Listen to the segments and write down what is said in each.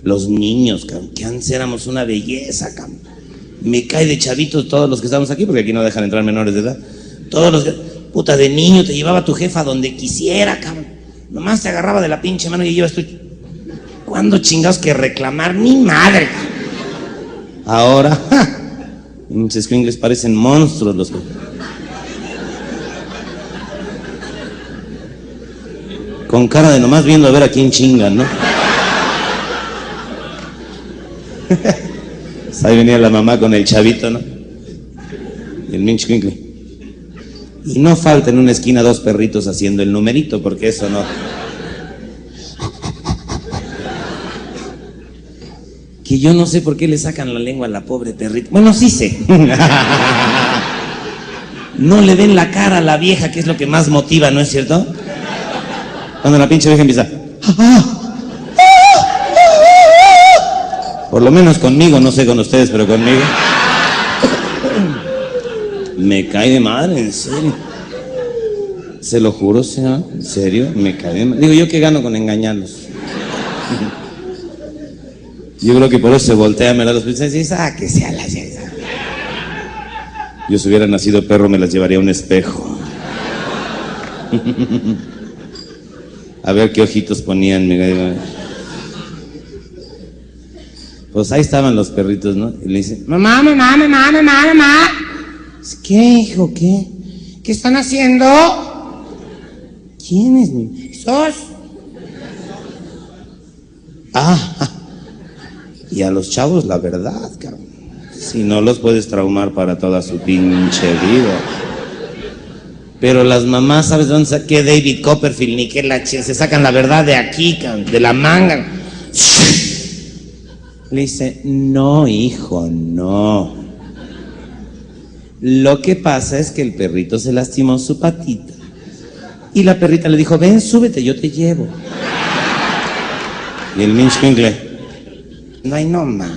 Los niños, cabrón, que antes éramos una belleza, cabrón. Me cae de chavitos todos los que estamos aquí, porque aquí no dejan entrar menores de edad. Todos los que, puta, de niño te llevaba tu jefa donde quisiera, cabrón. Nomás te agarraba de la pinche mano y llevas tú. ¿Cuándo chingados que reclamar? Ni madre. Ahora, pinches escuincles parecen monstruos los que... Con cara de nomás viendo a ver a quién chingan, ¿no? Ahí venía la mamá con el chavito, ¿no? Y el minch escuincle. Y no falta en una esquina dos perritos haciendo el numerito, porque eso no... Que yo no sé por qué le sacan la lengua a la pobre perrita. Bueno, sí sé. No le den la cara a la vieja, que es lo que más motiva, ¿no es cierto? Cuando la pinche vieja empieza... Por lo menos conmigo, no sé con ustedes, pero conmigo. Me cae de madre, en serio. Se lo juro, señor, en serio, me cae de madre. Digo, ¿yo qué gano con engañarlos? Yo creo que por eso se voltea, me da los pies y dice, que sea la... Yo si hubiera nacido perro me las llevaría a un espejo. A ver qué ojitos ponían, mira. Pues ahí estaban los perritos, ¿no? Y le dice, mamá. ¿Qué, hijo, qué? ¿Qué están haciendo? ¿Quién es mi? ¿Sos? Y a los chavos, la verdad, cabrón. Si no los puedes traumar para toda su pinche vida. Pero las mamás, ¿sabes dónde saqué David Copperfield? Ni que la se sacan la verdad de aquí, cabrón, de la manga. Le dice, no, hijo, no. Lo que pasa es que el perrito se lastimó su patita. Y la perrita le dijo, ven, súbete, yo te llevo. Y el minch escuincle, no hay no más.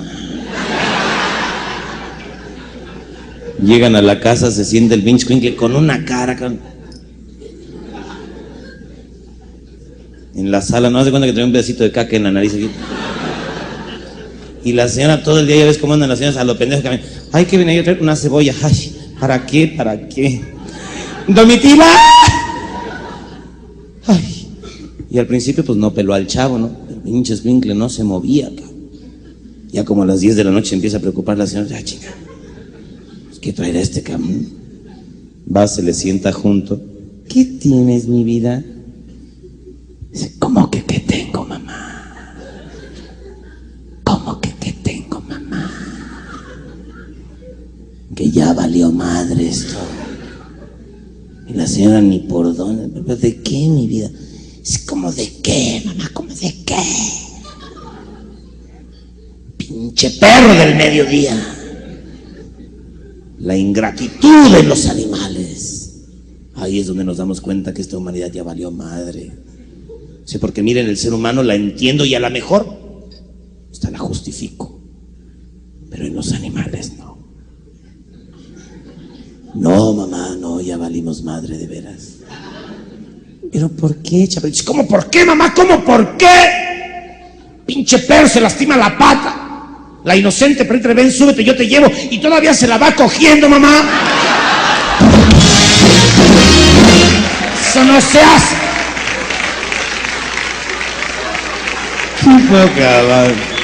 Llegan a la casa, se siente el minch escuincle con una cara, en la sala, no hace cuenta que trae un pedacito de caca en la nariz aquí. Y la señora todo el día, ya ves cómo andan las señoras a lo pendejo que ay, que viene ahí a traer una cebolla. Ay, ¿para qué? ¡Domitila! Ay. Y al principio pues no peló al chavo, ¿no? El pinche escuincle no se movía, cabrón. Ya como a las 10 de la noche empieza a preocupar la señora. Chica, ¿qué traerá este cabrón? Va, se le sienta junto. ¿Qué tienes, mi vida? Dice, ¿cómo que qué tengo, mamá? ¿Cómo que qué tengo, mamá? Que ya valió madre esto. Y la señora ni por dónde. ¿Pero de qué, mi vida? Es como de qué, mamá, como de qué. Pinche perro del mediodía. La ingratitud de los animales. Ahí es donde nos damos cuenta que esta humanidad ya valió madre. Sí, porque miren, el ser humano la entiendo y a lo mejor hasta la justifico, pero en los animales no. No, mamá, no, ya valimos madre de veras. ¿Pero por qué, chaval? ¿Cómo por qué, mamá? ¿Cómo por qué? Pinche perro se lastima la pata. La inocente perrita, ven, súbete, yo te llevo. Y todavía se la va cogiendo, mamá. Eso no se hace. Qué poca madre.